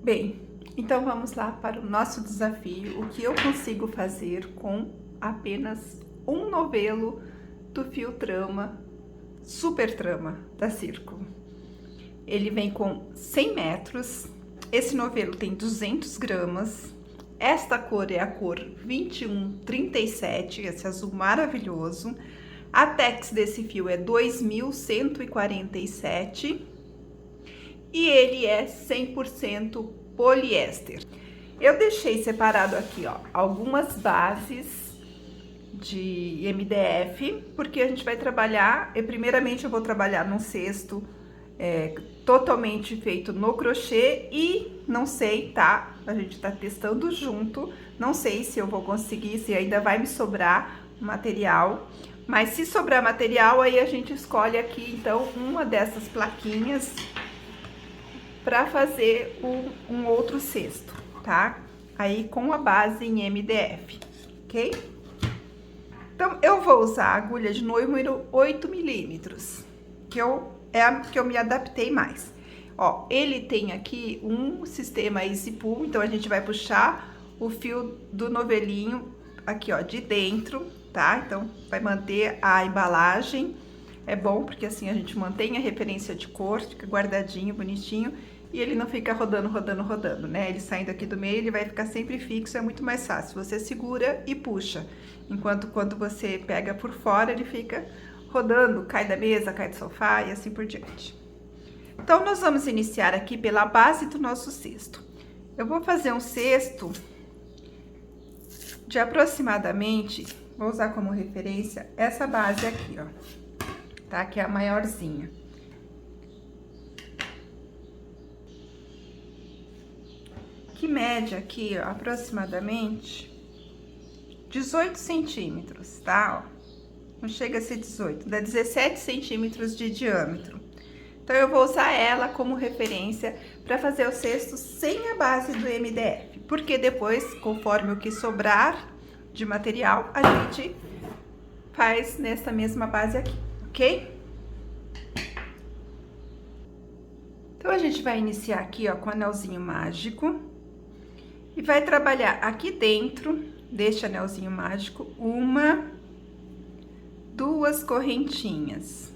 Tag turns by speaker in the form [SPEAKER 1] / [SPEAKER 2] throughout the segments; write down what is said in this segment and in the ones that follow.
[SPEAKER 1] Bem, então vamos lá para o nosso desafio, o que eu consigo fazer com apenas um novelo do fio trama, super trama da Círculo. Ele vem com 100 metros, esse novelo tem 200 gramas, esta cor é a cor 2137, esse azul maravilhoso, a tex desse fio é 2147 e ele é 100% poliéster. Eu deixei separado aqui, ó, algumas bases de MDF, porque a gente vai trabalhar, primeiramente eu vou trabalhar num cesto totalmente feito no crochê e não sei, tá? A gente tá testando junto, não sei se eu vou conseguir, se ainda vai me sobrar material, mas se sobrar material, aí a gente escolhe aqui, então, uma dessas plaquinhas para fazer um outro cesto, tá? Aí com a base em MDF, ok? Então, eu vou usar a agulha de número 8 milímetros, é a que eu me adaptei mais. Ó, ele tem aqui um sistema Easy Pull, então a gente vai puxar o fio do novelinho aqui, ó, de dentro, tá? Então, vai manter a embalagem, é bom porque assim a gente mantém a referência de cor, fica guardadinho, bonitinho, e ele não fica rodando, né? Ele saindo aqui do meio, ele vai ficar sempre fixo, é muito mais fácil. Você segura e puxa, enquanto quando você pega por fora, ele fica rodando, cai da mesa, cai do sofá e assim por diante. Então, nós vamos iniciar aqui pela base do nosso cesto. Eu vou fazer um cesto de aproximadamente, vou usar como referência essa base aqui, ó, tá? Que é a maiorzinha. Que mede aqui, ó, aproximadamente 18 centímetros, tá? Ó, não chega a ser 18, dá 17 centímetros de diâmetro. Então, eu vou usar ela como referência para fazer o cesto sem a base do MDF, porque depois, conforme o que sobrar de material, a gente faz nessa mesma base aqui, ok? Então, a gente vai iniciar aqui, ó, com o anelzinho mágico e vai trabalhar aqui dentro deste anelzinho mágico duas correntinhas.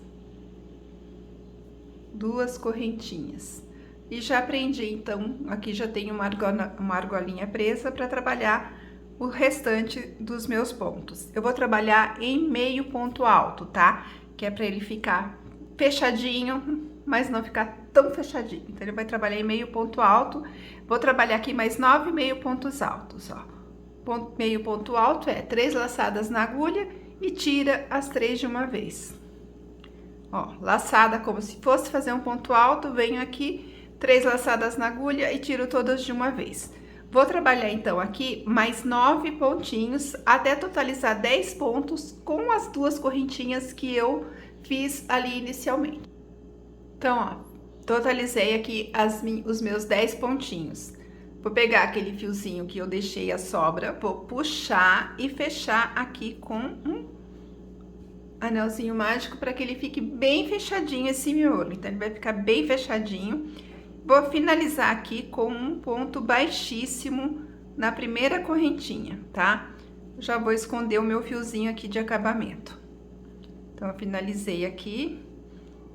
[SPEAKER 1] Duas correntinhas. E já prendi, então, aqui já tenho uma argolinha presa para trabalhar o restante dos meus pontos. Eu vou trabalhar em meio ponto alto, tá? Que é para ele ficar fechadinho, mas não ficar tão fechadinho. Então, ele vai trabalhar em meio ponto alto. Vou trabalhar aqui mais 9 meio pontos altos, ó. Meio ponto alto é 3 laçadas na agulha e tira as 3 de uma vez. Ó, laçada como se fosse fazer um ponto alto, venho aqui, 3 laçadas na agulha e tiro todas de uma vez. Vou trabalhar, então, aqui mais 9 pontinhos, até totalizar 10 pontos com as duas correntinhas que eu fiz ali inicialmente. Então, ó, totalizei aqui os meus 10 pontinhos. Vou pegar aquele fiozinho que eu deixei a sobra, vou puxar e fechar aqui com um anelzinho mágico para que ele fique bem fechadinho esse miolo. Então, ele vai ficar bem fechadinho. Vou finalizar aqui com um ponto baixíssimo na primeira correntinha, tá? Já vou esconder o meu fiozinho aqui de acabamento. Então, eu finalizei aqui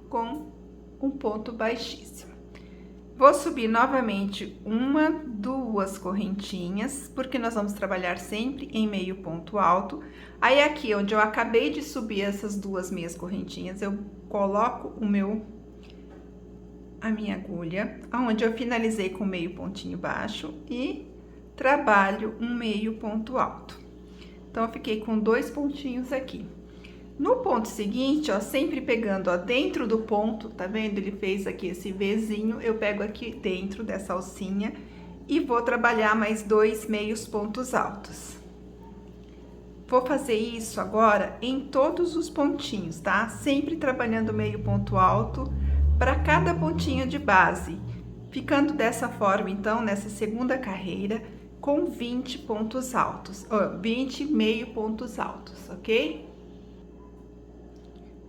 [SPEAKER 1] com um ponto baixíssimo. Vou subir novamente duas correntinhas, porque nós vamos trabalhar sempre em meio ponto alto. Aí, aqui onde eu acabei de subir essas duas meias correntinhas, eu coloco a minha agulha, onde eu finalizei com meio pontinho baixo e trabalho um meio ponto alto. Então, eu fiquei com 2 pontinhos aqui. No ponto seguinte, ó, sempre pegando, ó, dentro do ponto, tá vendo? Ele fez aqui esse Vzinho, eu pego aqui dentro dessa alcinha e vou trabalhar mais 2 meios pontos altos. Vou fazer isso agora em todos os pontinhos, tá? Sempre trabalhando meio ponto alto para cada pontinho de base, ficando dessa forma, então, nessa segunda carreira, com 20 pontos altos, 20 meio pontos altos, ok?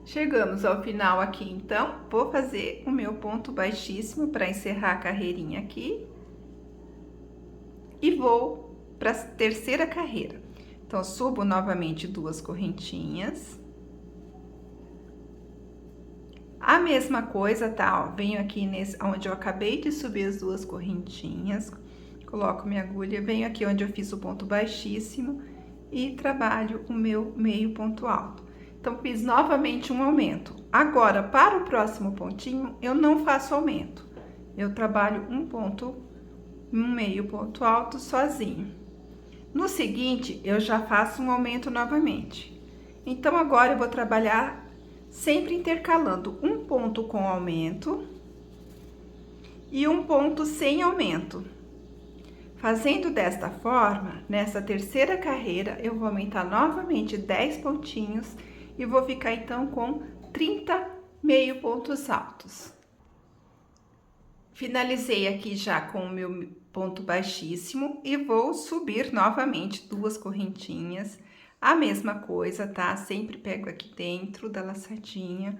[SPEAKER 1] Chegamos ao final aqui, então, vou fazer o meu ponto baixíssimo para encerrar a carreirinha aqui. e vou para a terceira carreira. Então, subo novamente 2 correntinhas. A mesma coisa, tá? Ó, venho aqui onde eu acabei de subir as 2 correntinhas, coloco minha agulha, venho aqui onde eu fiz o ponto baixíssimo e trabalho o meu meio ponto alto. Então, fiz novamente um aumento. Agora, para o próximo pontinho, eu não faço aumento. Eu trabalho um meio ponto alto sozinho. No seguinte, eu já faço um aumento novamente. Então, agora eu vou trabalhar sempre intercalando um ponto com aumento e um ponto sem aumento. Fazendo desta forma, nessa terceira carreira, eu vou aumentar novamente 10 pontinhos e vou ficar então com 30 meio pontos altos. Finalizei aqui já com o meu ponto baixíssimo e vou subir novamente 2 correntinhas. A mesma coisa, tá? Sempre pego aqui dentro da laçadinha,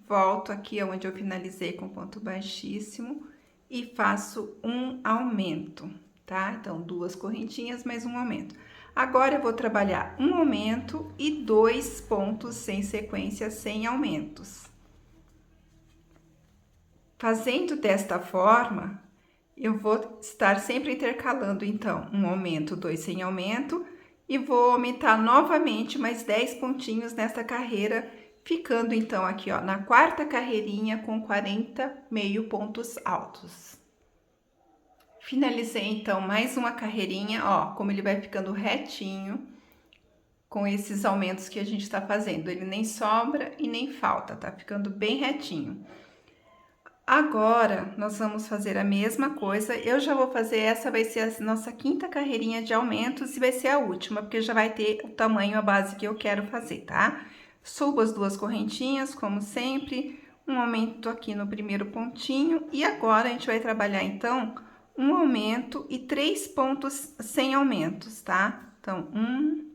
[SPEAKER 1] volto aqui onde eu finalizei com ponto baixíssimo e faço um aumento, tá? Então, 2 correntinhas mais um aumento. Agora, eu vou trabalhar um aumento e 2 pontos sem sequência, sem aumentos. Fazendo desta forma, eu vou estar sempre intercalando, então, um aumento, 2 sem aumento, e vou aumentar novamente mais 10 pontinhos nesta carreira, ficando, então, aqui, ó, na quarta carreirinha com 40 meio pontos altos. Finalizei, então, mais uma carreirinha, ó, como ele vai ficando retinho, com esses aumentos que a gente tá fazendo. Ele nem sobra e nem falta, tá ficando bem retinho. Agora, nós vamos fazer a mesma coisa. Eu já vou fazer, essa vai ser a nossa quinta carreirinha de aumentos e vai ser a última, porque já vai ter o tamanho, a base que eu quero fazer, tá? Subo as 2 correntinhas, como sempre, um aumento aqui no primeiro pontinho. E agora, a gente vai trabalhar, então, um aumento e 3 pontos sem aumentos, tá? Então, 1,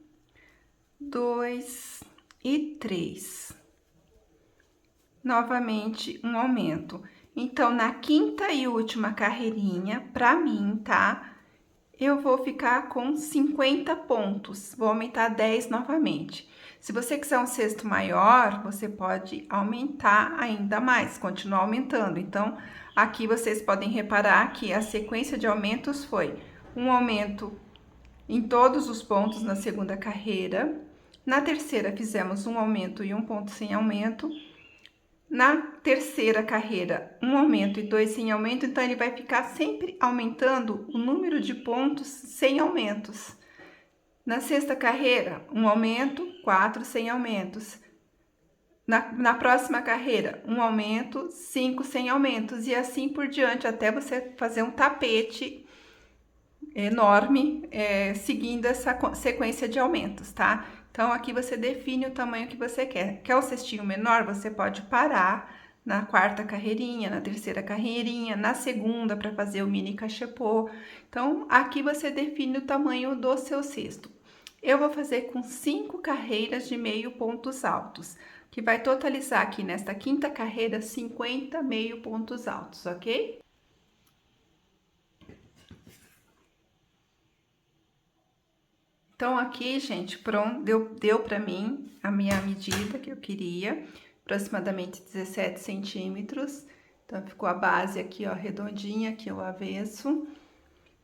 [SPEAKER 1] 2 e 3. Novamente, um aumento. Então, na quinta e última carreirinha, pra mim, tá? Eu vou ficar com 50 pontos. Vou aumentar 10 novamente. Se você quiser um cesto maior, você pode aumentar ainda mais, continuar aumentando. Então, aqui vocês podem reparar que a sequência de aumentos foi um aumento em todos os pontos na segunda carreira. Na terceira, fizemos um aumento e um ponto sem aumento. Na terceira carreira, um aumento e 2 sem aumento, então ele vai ficar sempre aumentando o número de pontos sem aumentos. Na sexta carreira, um aumento, 4 sem aumentos. Na próxima carreira, um aumento, 5 sem aumentos, e assim por diante, até você fazer um tapete enorme, seguindo essa sequência de aumentos, tá? Então, aqui você define o tamanho que você quer. Quer o cestinho menor? Você pode parar na quarta carreirinha, na terceira carreirinha, na segunda para fazer o mini cachepô. Então, aqui você define o tamanho do seu cesto. Eu vou fazer com 5 carreiras de meio pontos altos, que vai totalizar aqui nesta quinta carreira 50 meio pontos altos, ok? Então, aqui, gente, pronto, deu pra mim a minha medida que eu queria, aproximadamente 17 centímetros. Então, ficou a base aqui, ó, redondinha, aqui o avesso.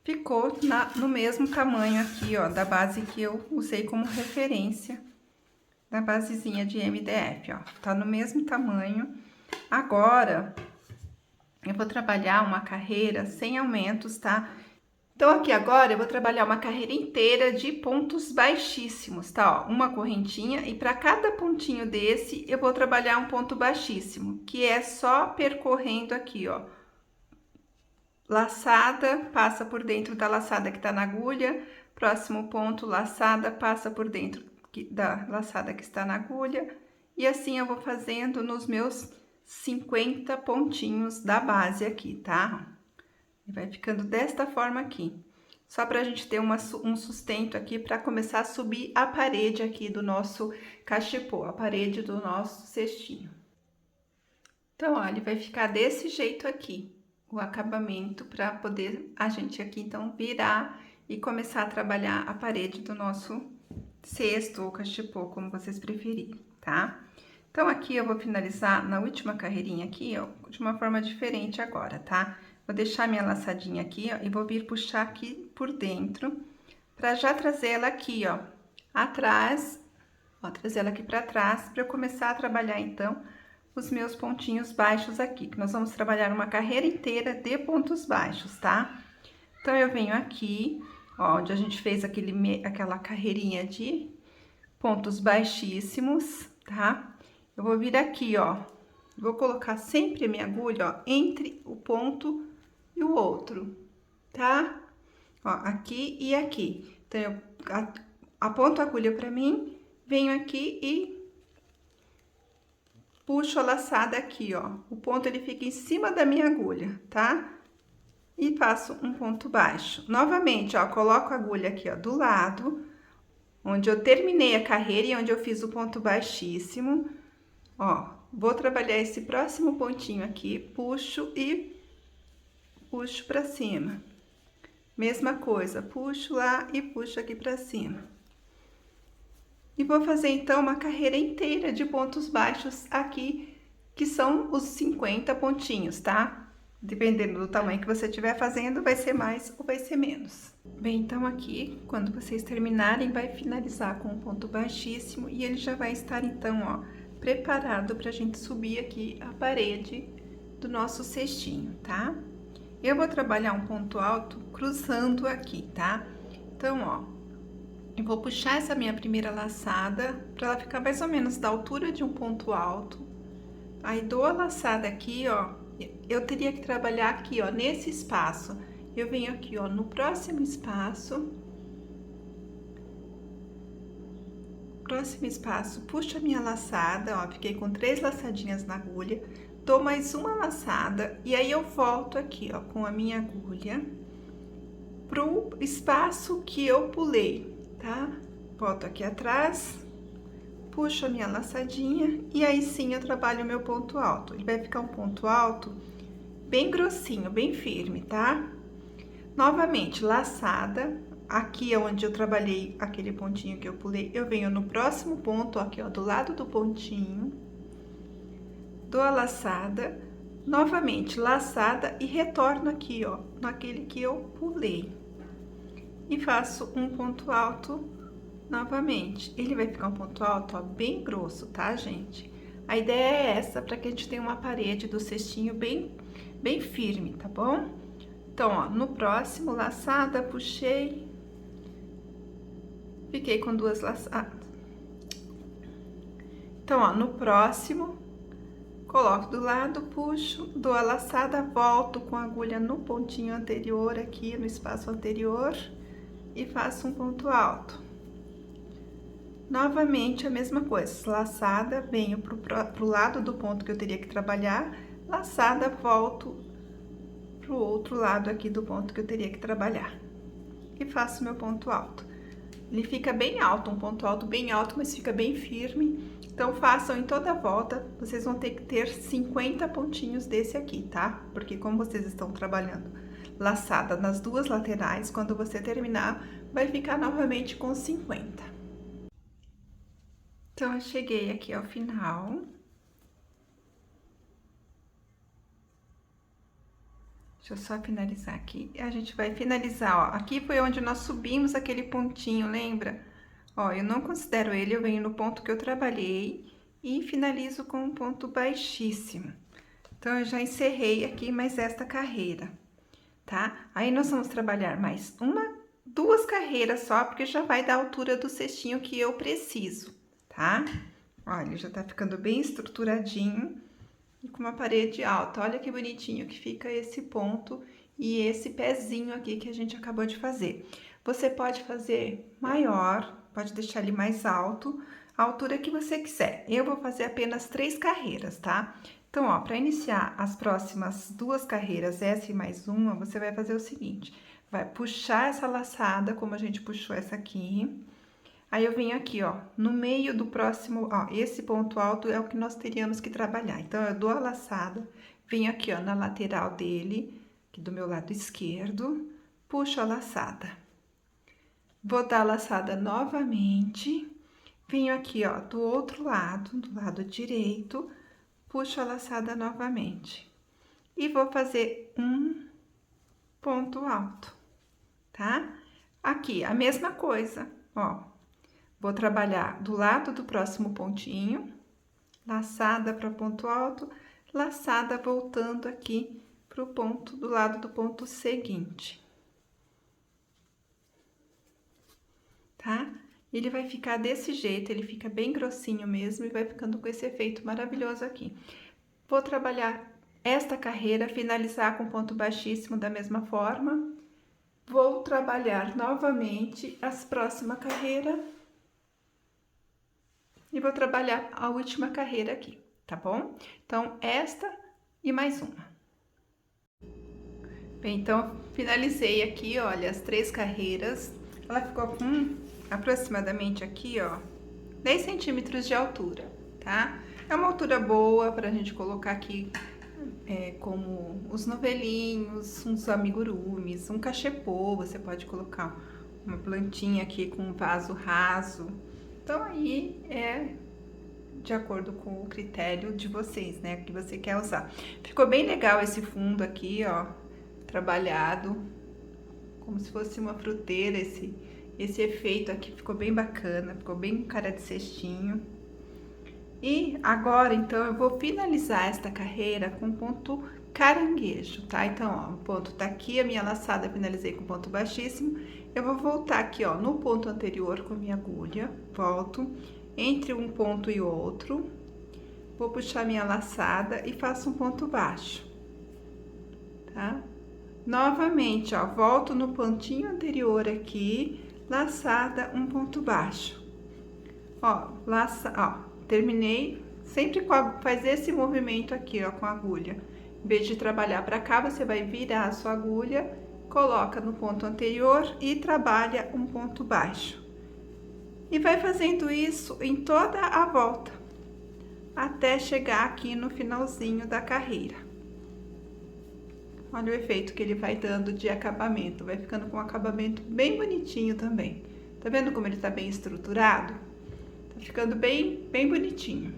[SPEAKER 1] Ficou no mesmo tamanho aqui, ó, da base que eu usei como referência, da basezinha de MDF, ó. Tá no mesmo tamanho. Agora, eu vou trabalhar uma carreira sem aumentos, tá? Então, aqui agora eu vou trabalhar uma carreira inteira de pontos baixíssimos, tá? Ó, uma correntinha, e para cada pontinho desse eu vou trabalhar um ponto baixíssimo, que é só percorrendo aqui, ó. Laçada, passa por dentro da laçada que tá na agulha, próximo ponto, laçada, passa por dentro da laçada que está na agulha, e assim eu vou fazendo nos meus 50 pontinhos da base aqui, tá? Vai ficando desta forma aqui, só pra gente ter um sustento aqui para começar a subir a parede aqui do nosso cachepô, a parede do nosso cestinho. Então, ó, ele vai ficar desse jeito aqui, o acabamento, para poder a gente aqui, então, virar e começar a trabalhar a parede do nosso cesto ou cachepô, como vocês preferirem, tá? Então, aqui eu vou finalizar na última carreirinha aqui, ó, de uma forma diferente agora, tá? Vou deixar minha laçadinha aqui, ó, e vou vir puxar aqui por dentro, pra já trazer ela aqui, ó, atrás, ó, trazer ela aqui pra trás, pra eu começar a trabalhar, então, os meus pontinhos baixos aqui, que nós vamos trabalhar uma carreira inteira de pontos baixos, tá? Então, eu venho aqui, ó, onde a gente fez aquela carreirinha de pontos baixíssimos, tá? Eu vou vir aqui, ó, vou colocar sempre a minha agulha, ó, entre o ponto e o outro, tá? Ó, aqui e aqui. Então, eu aponto a agulha pra mim, venho aqui e puxo a laçada aqui, ó. O ponto, ele fica em cima da minha agulha, tá? E faço um ponto baixo. Novamente, ó, coloco a agulha aqui, ó, do lado, onde eu terminei a carreira e onde eu fiz o ponto baixíssimo. Ó, vou trabalhar esse próximo pontinho aqui, puxo e puxo pra cima. Mesma coisa, puxo lá e puxo aqui pra cima. E vou fazer, então, uma carreira inteira de pontos baixos aqui, que são os 50 pontinhos, tá? Dependendo do tamanho que você estiver fazendo, vai ser mais ou vai ser menos. Bem, então aqui, quando vocês terminarem, vai finalizar com um ponto baixíssimo e ele já vai estar, então, ó, preparado pra gente subir aqui a parede do nosso cestinho, tá? Eu vou trabalhar um ponto alto cruzando aqui, tá? Então, ó, eu vou puxar essa minha primeira laçada pra ela ficar mais ou menos da altura de um ponto alto. Aí, dou a laçada aqui, ó, eu teria que trabalhar aqui, ó, nesse espaço. Eu venho aqui, ó, no próximo espaço. Puxo a minha laçada, ó, fiquei com 3 laçadinhas na agulha. Dou mais uma laçada e aí eu volto aqui, ó, com a minha agulha pro espaço que eu pulei, tá? Volto aqui atrás, puxo a minha laçadinha e aí sim eu trabalho o meu ponto alto. Ele vai ficar um ponto alto bem grossinho, bem firme, tá? Novamente, laçada, aqui é onde eu trabalhei aquele pontinho que eu pulei, eu venho no próximo ponto, aqui, ó, do lado do pontinho, dou a laçada, novamente, laçada e retorno aqui, ó, naquele que eu pulei. E faço um ponto alto novamente. Ele vai ficar um ponto alto, ó, bem grosso, tá, gente? A ideia é essa, para que a gente tenha uma parede do cestinho bem firme, tá bom? Então, ó, no próximo, laçada, puxei, fiquei com 2 laçadas. Então, ó, no próximo, coloco do lado, puxo, dou a laçada, volto com a agulha no pontinho anterior, aqui no espaço anterior, e faço um ponto alto. Novamente, a mesma coisa, laçada, venho pro lado do ponto que eu teria que trabalhar, laçada, volto pro outro lado aqui do ponto que eu teria que trabalhar. E faço meu ponto alto. Ele fica bem alto, um ponto alto bem alto, mas fica bem firme. Então, façam em toda a volta, vocês vão ter que ter 50 pontinhos desse aqui, tá? Porque como vocês estão trabalhando laçada nas duas laterais, quando você terminar, vai ficar novamente com 50. Então, eu cheguei aqui ao final. Deixa eu só finalizar aqui. A gente vai finalizar, ó. Aqui foi onde nós subimos aquele pontinho, lembra? Ó, eu não considero ele, eu venho no ponto que eu trabalhei e finalizo com um ponto baixíssimo. Então, eu já encerrei aqui mais esta carreira, tá? Aí, nós vamos trabalhar mais duas carreiras só, porque já vai dar a altura do cestinho que eu preciso, tá? Olha, já tá ficando bem estruturadinho. E com uma parede alta, olha que bonitinho que fica esse ponto e esse pezinho aqui que a gente acabou de fazer. Você pode fazer maior, pode deixar ele mais alto, a altura que você quiser. Eu vou fazer apenas 3 carreiras, tá? Então, ó, para iniciar as próximas 2 carreiras, essa e mais uma, você vai fazer o seguinte, vai puxar essa laçada, como a gente puxou essa aqui. Aí, eu venho aqui, ó, no meio do próximo, ó, esse ponto alto é o que nós teríamos que trabalhar. Então, eu dou a laçada, venho aqui, ó, na lateral dele, aqui do meu lado esquerdo, puxo a laçada. Vou dar a laçada novamente. Venho aqui, ó, do outro lado, do lado direito, puxo a laçada novamente. E vou fazer um ponto alto, tá? Aqui, a mesma coisa, ó. Vou trabalhar do lado do próximo pontinho, laçada para ponto alto, laçada voltando aqui pro ponto do lado do ponto seguinte. Tá? Ele vai ficar desse jeito, ele fica bem grossinho mesmo e vai ficando com esse efeito maravilhoso aqui. Vou trabalhar esta carreira, finalizar com ponto baixíssimo da mesma forma. Vou trabalhar novamente as próximas carreiras. E vou trabalhar a última carreira aqui, tá bom? Então, esta e mais uma. Bem, então, finalizei aqui, olha, as 3 carreiras. Ela ficou com aproximadamente aqui, ó, 10 centímetros de altura, tá? É uma altura boa pra gente colocar aqui, como os novelinhos, uns amigurumis, um cachepô, você pode colocar uma plantinha aqui com um vaso raso. Então, aí é de acordo com o critério de vocês, né, que você quer usar. Ficou bem legal esse fundo aqui, ó, trabalhado, como se fosse uma fruteira, esse efeito aqui ficou bem bacana, ficou bem cara de cestinho. E agora, então, eu vou finalizar esta carreira com ponto caranguejo, tá? Então, ó, o ponto tá aqui, a minha laçada finalizei com ponto baixíssimo. Eu vou voltar aqui, ó, no ponto anterior com a minha agulha, volto entre um ponto e outro, vou puxar minha laçada e faço um ponto baixo, tá? Novamente, ó, volto no pontinho anterior aqui, laçada, um ponto baixo. Ó, terminei, sempre faz esse movimento aqui, ó, com a agulha. Em vez de trabalhar para cá, você vai virar a sua agulha, coloca no ponto anterior e trabalha um ponto baixo. E vai fazendo isso em toda a volta, até chegar aqui no finalzinho da carreira. Olha o efeito que ele vai dando de acabamento, vai ficando com um acabamento bem bonitinho também. Tá vendo como ele tá bem estruturado? Tá ficando bem bonitinho.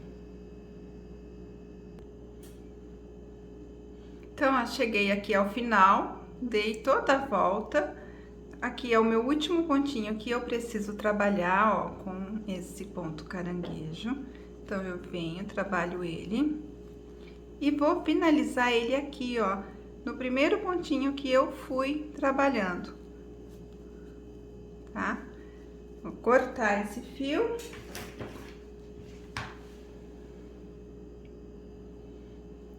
[SPEAKER 1] Então, ó, cheguei aqui ao final, dei toda a volta. Aqui é o meu último pontinho que eu preciso trabalhar, ó, com esse ponto caranguejo. Então, eu venho, trabalho ele e vou finalizar ele aqui, ó, no primeiro pontinho que eu fui trabalhando, tá? Vou cortar esse fio.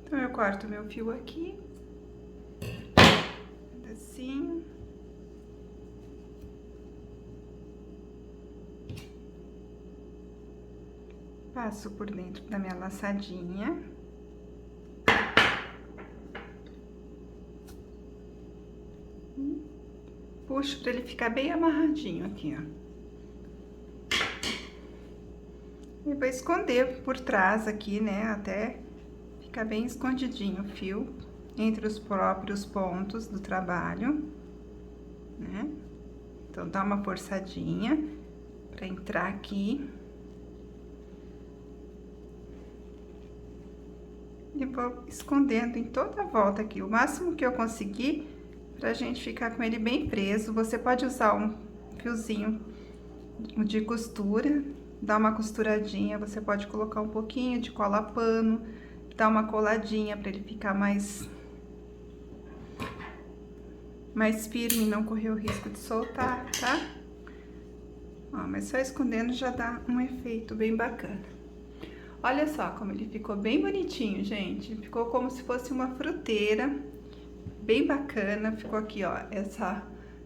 [SPEAKER 1] Então, eu corto meu fio aqui, assim. Passo por dentro da minha laçadinha. Puxo pra ele ficar bem amarradinho aqui, ó. E vou esconder por trás aqui, né, até ficar bem escondidinho o fio entre os próprios pontos do trabalho, né? Então, dá uma forçadinha pra entrar aqui. E vou escondendo em toda a volta aqui, o máximo que eu conseguir, pra gente ficar com ele bem preso. Você pode usar um fiozinho de costura, dar uma costuradinha, você pode colocar um pouquinho de cola pano, dar uma coladinha pra ele ficar mais firme e não correr o risco de soltar, tá? Ó, mas só escondendo já dá um efeito bem bacana. Olha só como ele ficou bem bonitinho, gente. Ficou como se fosse uma fruteira, bem bacana. Ficou aqui, ó,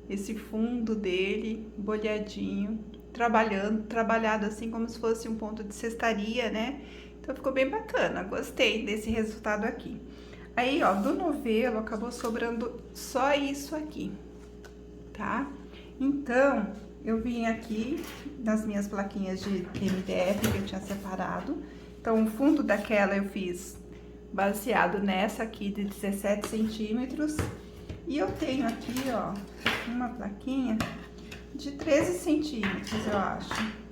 [SPEAKER 1] esse fundo dele, bolhadinho, trabalhado assim como se fosse um ponto de cestaria, né? Então, ficou bem bacana, gostei desse resultado aqui. Aí, ó, do novelo, acabou sobrando só isso aqui, tá? Então, eu vim aqui nas minhas plaquinhas de MDF que eu tinha separado. Então, o fundo daquela eu fiz baseado nessa aqui de 17 centímetros. E eu tenho aqui, ó, uma plaquinha de 13 centímetros, eu acho.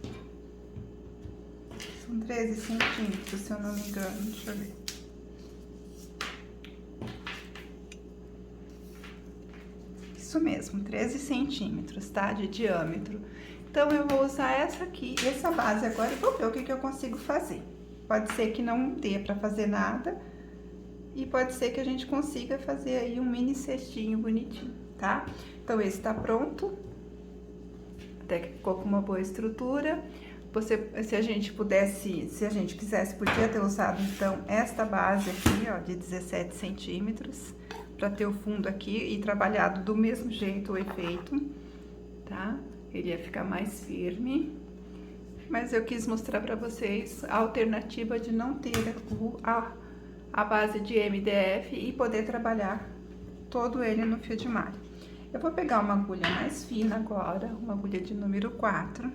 [SPEAKER 1] São 13 centímetros, se eu não me engano, deixa eu ver. Isso mesmo, 13 centímetros, tá? De diâmetro. Então, eu vou usar essa aqui, essa base agora, e vou ver o que eu consigo fazer. Pode ser que não dê pra fazer nada, e pode ser que a gente consiga fazer aí um mini cestinho bonitinho, tá? Então, esse tá pronto. Até que ficou com uma boa estrutura. Se a gente quisesse, podia ter usado, então, esta base aqui, ó, de 17 centímetros, pra ter o fundo aqui e trabalhado do mesmo jeito o efeito, tá? Ele ia ficar mais firme. Mas eu quis mostrar pra vocês a alternativa de não ter a base de MDF e poder trabalhar todo ele no fio de malha. Eu vou pegar uma agulha mais fina agora, uma agulha de número 4,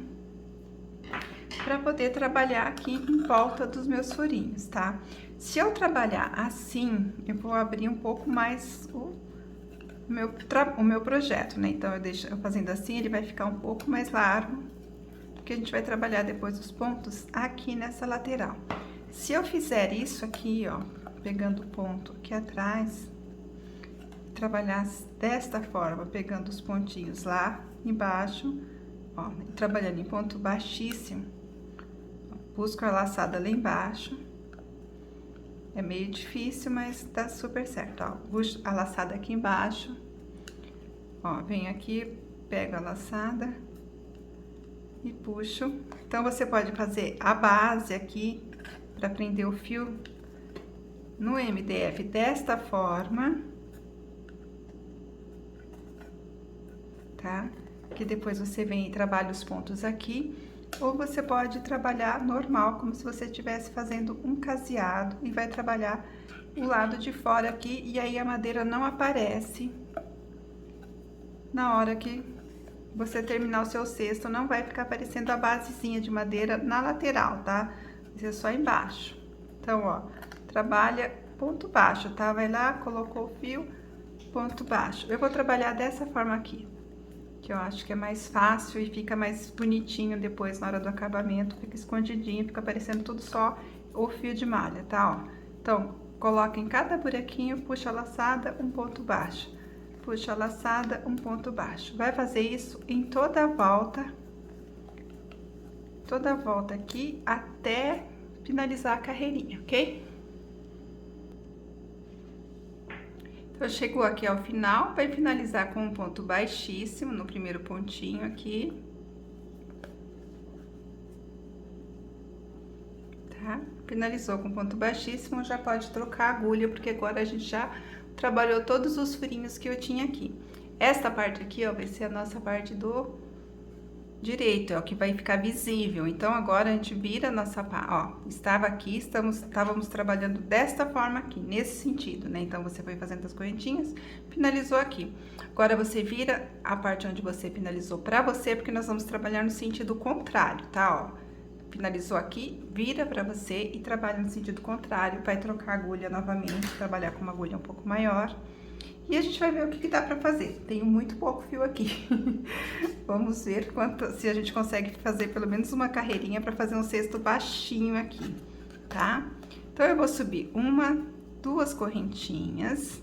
[SPEAKER 1] para poder trabalhar aqui em volta dos meus furinhos, tá? Se eu trabalhar assim, eu vou abrir um pouco mais o meu projeto, né? Então, eu fazendo assim, ele vai ficar um pouco mais largo, porque a gente vai trabalhar depois os pontos aqui nessa lateral. Se eu fizer isso aqui, ó, pegando o ponto aqui atrás, trabalhar desta forma, pegando os pontinhos lá embaixo, ó, trabalhando em ponto baixíssimo, busco a laçada lá embaixo. É meio difícil, mas tá super certo, ó. Puxo a laçada aqui embaixo, ó, venho aqui, pego a laçada e puxo. Então, você pode fazer a base aqui para prender o fio no MDF desta forma, tá? Que depois você vem e trabalha os pontos aqui. Ou você pode trabalhar normal, como se você estivesse fazendo um caseado e vai trabalhar o lado de fora aqui, e aí a madeira não aparece na hora que você terminar o seu cesto, não vai ficar aparecendo a basezinha de madeira na lateral, tá? Isso é só embaixo. Então, ó, trabalha ponto baixo, tá? Vai lá, colocou o fio, ponto baixo. Eu vou trabalhar dessa forma aqui, que eu acho que é mais fácil e fica mais bonitinho depois na hora do acabamento, fica escondidinho, fica aparecendo tudo só o fio de malha, tá, ó? Então, coloca em cada buraquinho, puxa a laçada, um ponto baixo, puxa a laçada, um ponto baixo. Vai fazer isso em toda a volta aqui, até finalizar a carreirinha, ok? Então, chegou aqui ao final, vai finalizar com um ponto baixíssimo no primeiro pontinho aqui. Tá? Finalizou com ponto baixíssimo, já pode trocar a agulha, porque agora a gente já trabalhou todos os furinhos que eu tinha aqui. Esta parte aqui, ó, vai ser a nossa parte do direito, é o que vai ficar visível. Então, agora a gente vira a nossa pá, ó, estava aqui, estávamos trabalhando desta forma aqui, nesse sentido, né? Então, você foi fazendo as correntinhas, finalizou aqui. Agora, você vira a parte onde você finalizou pra você, porque nós vamos trabalhar no sentido contrário, tá? Ó, finalizou aqui, vira pra você e trabalha no sentido contrário, vai trocar a agulha novamente, trabalhar com uma agulha um pouco maior. E a gente vai ver o que dá pra fazer. Tenho muito pouco fio aqui. Vamos ver se a gente consegue fazer pelo menos uma carreirinha pra fazer um cesto baixinho aqui, tá? Então, eu vou subir duas correntinhas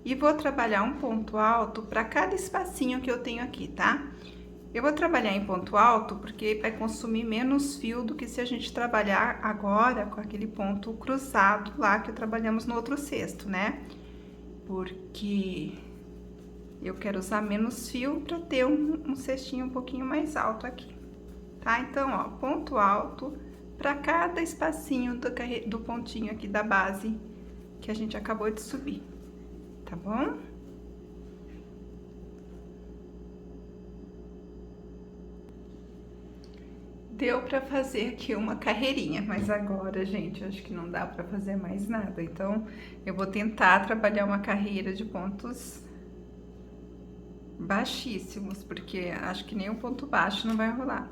[SPEAKER 1] e vou trabalhar um ponto alto pra cada espacinho que eu tenho aqui, tá? Eu vou trabalhar em ponto alto porque vai consumir menos fio do que se a gente trabalhar agora com aquele ponto cruzado lá que trabalhamos no outro cesto, né? Porque eu quero usar menos fio para ter um cestinho um pouquinho mais alto aqui, tá? Então, ó, ponto alto para cada espacinho do pontinho aqui da base que a gente acabou de subir, tá bom? Deu pra fazer aqui uma carreirinha, mas agora, gente, acho que não dá pra fazer mais nada. Então, eu vou tentar trabalhar uma carreira de pontos baixíssimos, porque acho que nem um ponto baixo não vai rolar.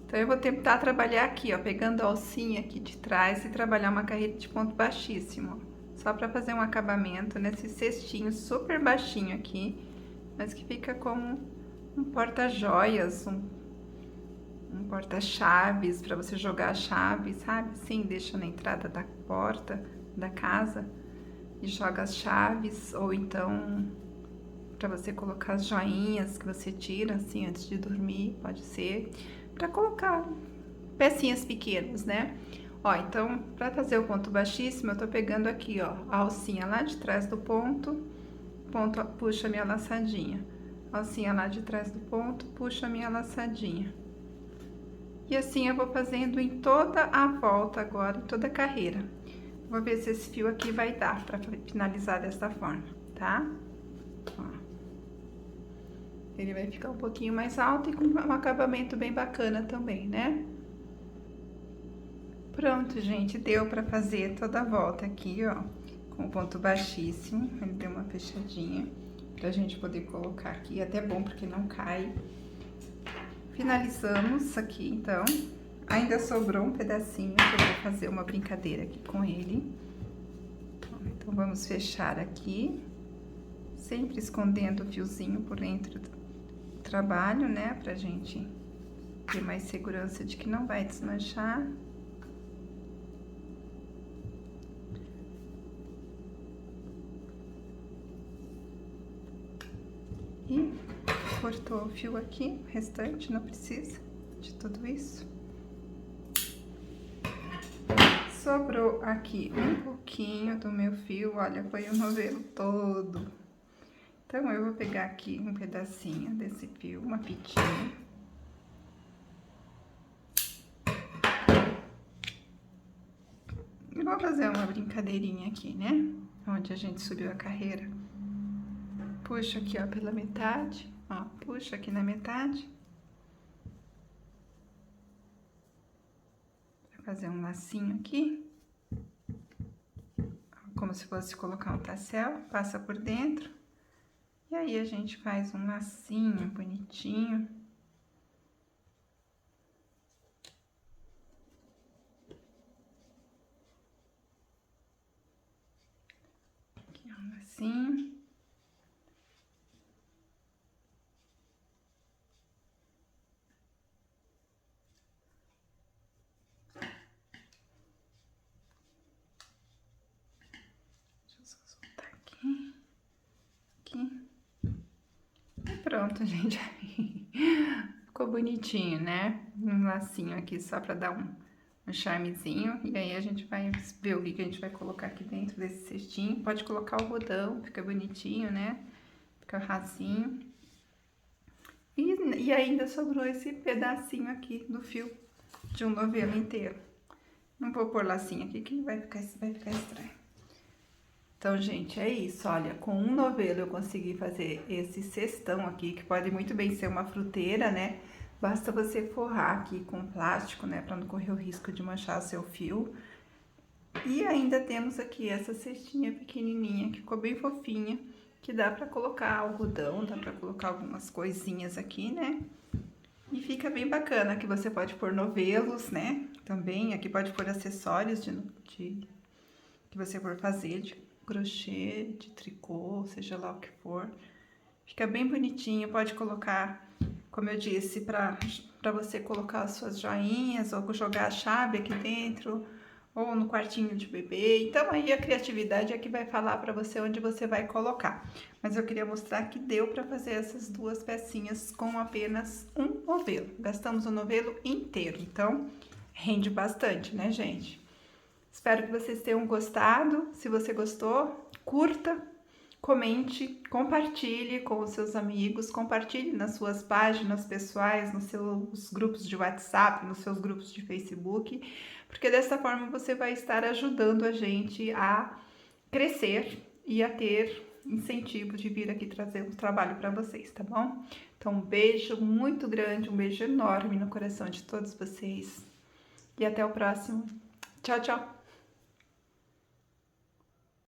[SPEAKER 1] Então, eu vou tentar trabalhar aqui, ó, pegando a alcinha aqui de trás e trabalhar uma carreira de ponto baixíssimo, só pra fazer um acabamento nesse cestinho super baixinho aqui, mas que fica como um porta-joias, um porta-chaves para você jogar a chave, sabe? Sim, deixa na entrada da porta da casa e joga as chaves, ou então para você colocar as joinhas que você tira assim antes de dormir, pode ser para colocar pecinhas pequenas, né? Ó, então, para fazer o ponto baixíssimo, eu tô pegando aqui, ó, a alcinha lá de trás do ponto, puxa minha laçadinha. Alcinha lá de trás do ponto, puxa minha laçadinha. E assim eu vou fazendo em toda a volta agora, em toda a carreira. Vou ver se esse fio aqui vai dar para finalizar dessa forma, tá? Ó. Ele vai ficar um pouquinho mais alto e com um acabamento bem bacana também, né? Pronto, gente, deu pra fazer toda a volta aqui, ó, com o ponto baixíssimo. Ele deu uma fechadinha pra gente poder colocar aqui, até bom porque não cai. Finalizamos aqui, então. Ainda sobrou um pedacinho que eu vou fazer uma brincadeira aqui com ele. Então, vamos fechar aqui, sempre escondendo o fiozinho por dentro do trabalho, né, pra gente ter mais segurança de que não vai desmanchar. E cortou o fio aqui, o restante não precisa de tudo isso. Sobrou aqui um pouquinho do meu fio, olha, foi o novelo todo. Então, eu vou pegar aqui um pedacinho desse fio, uma fitinha. E vou fazer uma brincadeirinha aqui, né? Onde a gente subiu a carreira. Puxo aqui, ó, pela metade, ó, puxo aqui na metade. Pra fazer um lacinho aqui. Como se fosse colocar um tassel, passa por dentro. E aí, a gente faz um lacinho bonitinho. Aqui, um lacinho. Aqui. E pronto, gente. Ficou bonitinho, né? Um lacinho aqui só pra dar um charmezinho. E aí a gente vai ver o que a gente vai colocar aqui dentro desse cestinho. Pode colocar o algodão, fica bonitinho, né? Fica rasinho. E ainda sobrou esse pedacinho aqui do fio de um novelo inteiro. Não vou pôr lacinho aqui que vai ficar estranho. Então, gente, é isso, olha, com um novelo eu consegui fazer esse cestão aqui, que pode muito bem ser uma fruteira, né? Basta você forrar aqui com plástico, né, para não correr o risco de manchar o seu fio. E ainda temos aqui essa cestinha pequenininha, que ficou bem fofinha, que dá para colocar algodão, dá para colocar algumas coisinhas aqui, né? E fica bem bacana, que você pode pôr novelos, né? Também, aqui pode pôr acessórios que você for fazer, de crochê, de tricô, seja lá o que for. Fica bem bonitinho, pode colocar, como eu disse, pra você colocar as suas joinhas, ou jogar a chave aqui dentro, ou no quartinho de bebê. Então, aí a criatividade é que vai falar pra você onde você vai colocar. Mas eu queria mostrar que deu pra fazer essas duas pecinhas com apenas um novelo. Gastamos o novelo inteiro, então rende bastante, né, gente? Espero que vocês tenham gostado. Se você gostou, curta, comente, compartilhe com os seus amigos, compartilhe nas suas páginas pessoais, nos seus grupos de WhatsApp, nos seus grupos de Facebook, porque dessa forma você vai estar ajudando a gente a crescer e a ter incentivo de vir aqui trazer um trabalho para vocês, tá bom? Então, um beijo muito grande, um beijo enorme no coração de todos vocês e até o próximo. Tchau, tchau!